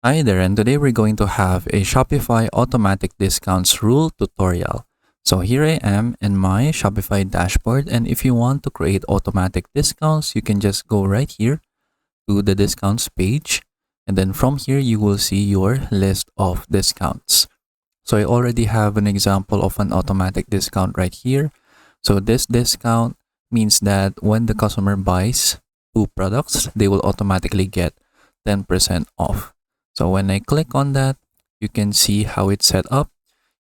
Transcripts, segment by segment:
Hi there, and today we're going to have a Shopify automatic discounts rule tutorial. So here I am in my Shopify dashboard, and if you want to create automatic discounts, you can just go right here to the discounts page, and then from here you will see your list of discounts. So I already have an example of an automatic discount right here. So this discount means that when the customer buys two products, they will automatically get 10% off. So when I click on that, you can see how it's set up.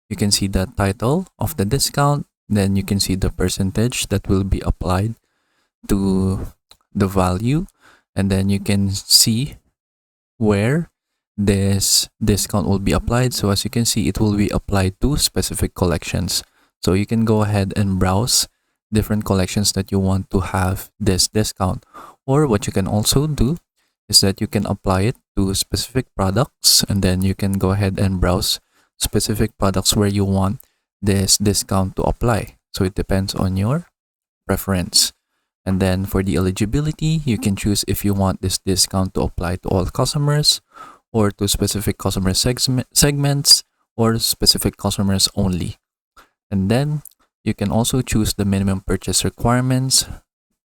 You can see the title of the discount. Then you can see the percentage that will be applied to the value. And then you can see where this discount will be applied. So as you can see, it will be applied to specific collections. So you can go ahead and browse different collections that you want to have this discount. Or what you can also do is that you can apply it to specific products, and then you can go ahead and browse specific products where you want this discount to apply. So it depends on your preference. And then for the eligibility, you can choose if you want this discount to apply to all customers or to specific customer segments or specific customers only. And then you can also choose the minimum purchase requirements.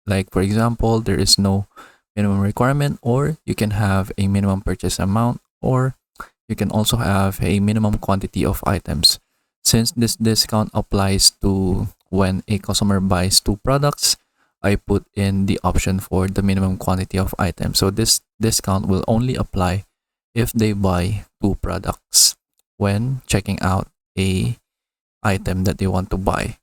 Like for example, there is no minimum requirement, or you can have a minimum purchase amount, or you can also have a minimum quantity of items. Since this discount applies to when a customer buys two products, I put in the option for the minimum quantity of items. So this discount will only apply if they buy two products when checking out a item that they want to buy.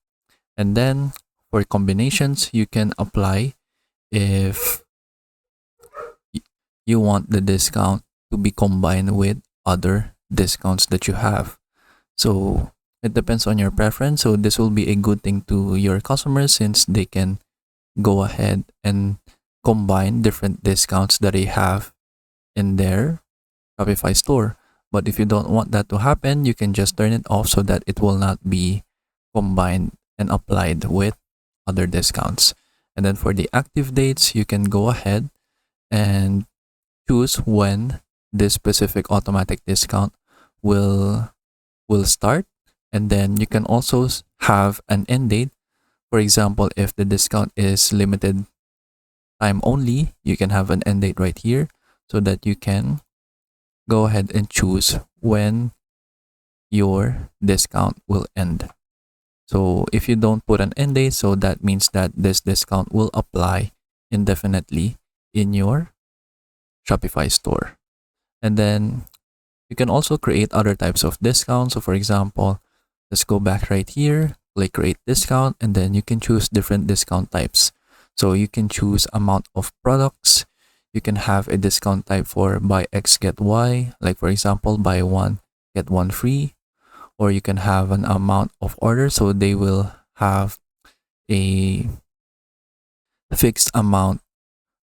And then for combinations, you can apply if you want the discount to be combined with other discounts that you have. So it depends on your preference. So this will be a good thing to your customers since they can go ahead and combine different discounts that they have in their Shopify store. But if you don't want that to happen, you can just turn it off so that it will not be combined and applied with other discounts. And then for the active dates, you can go ahead and choose when this specific automatic discount will start. And then you can also have an end date. For example, if the discount is limited time only, you can have an end date right here so that you can go ahead and choose when your discount will end. So if you don't put an end date, so that means that this discount will apply indefinitely in your Shopify store. And then you can also create other types of discounts. So for example, let's go back right here, click create discount, and then you can choose different discount types. So you can choose amount of products. You can have a discount type for buy X get Y, like for example, buy one get one free. Or you can have an amount of orders, so they will have a fixed amount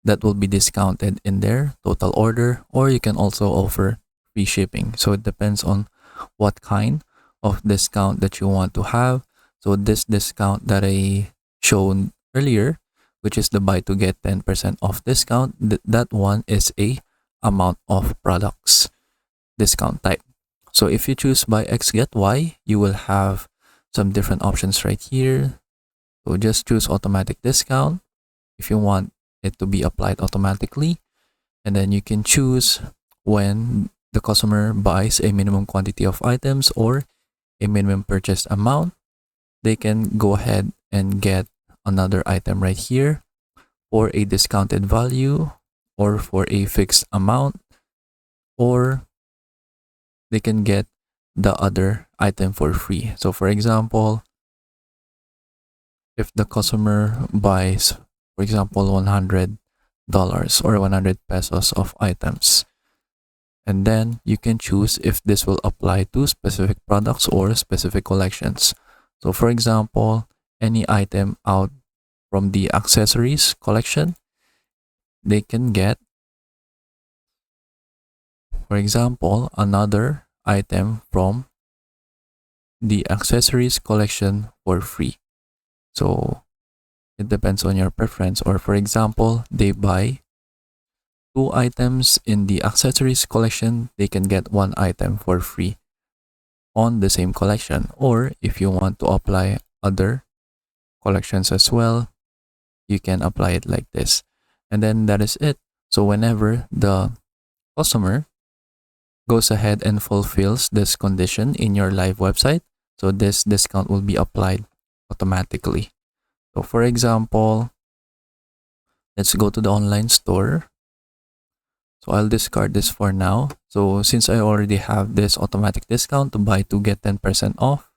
that will be discounted in their total order. Or you can also offer free shipping. So it depends on what kind of discount that you want to have. So this discount that I shown earlier, which is the buy to get 10% off discount, that one is a amount of products discount type. So if you choose buy X get Y, you will have some different options right here. So just choose automatic discount if you want it to be applied automatically. And then you can choose when the customer buys a minimum quantity of items or a minimum purchase amount, they can go ahead and get another item right here for a discounted value or for a fixed amount, or they can get the other item for free. So for example, if the customer buys, for example, $100 or 100 pesos of items, and then you can choose if this will apply to specific products or specific collections. So for example, any item out from the accessories collection, they can get, for example, another item from the accessories collection for free. So it depends on your preference. Or for example, they buy 2 items in the accessories collection, they can get 1 item for free on the same collection. Or if you want to apply other collections as well, you can apply it like this. And then that is it. So whenever the customer goes ahead and fulfills this condition in your live website, so this discount will be applied automatically. So for example, let's go to the online store. So I'll discard this for now. So since I already have this automatic discount to buy 2 get 10% off,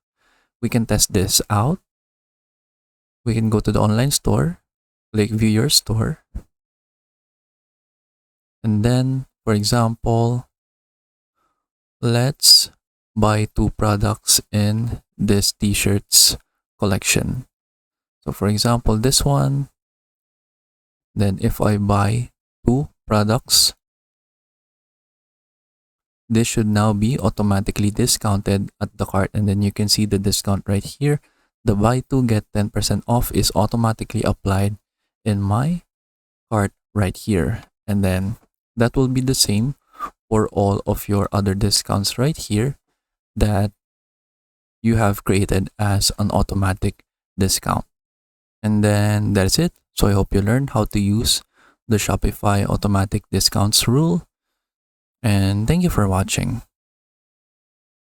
we can test this out. We can go to the online store, click view your store. And then, for example, let's buy 2 products in this t-shirts collection. So for example, this one, then if I buy 2 products, this should now be automatically discounted at the cart, and then you can see the discount right here. The buy 2 get 10% off is automatically applied in my cart right here. And then that will be the same for all of your other discounts right here that you have created as an automatic discount. And then that's it. So I hope you learned how to use the Shopify automatic discounts rule. And thank you for watching.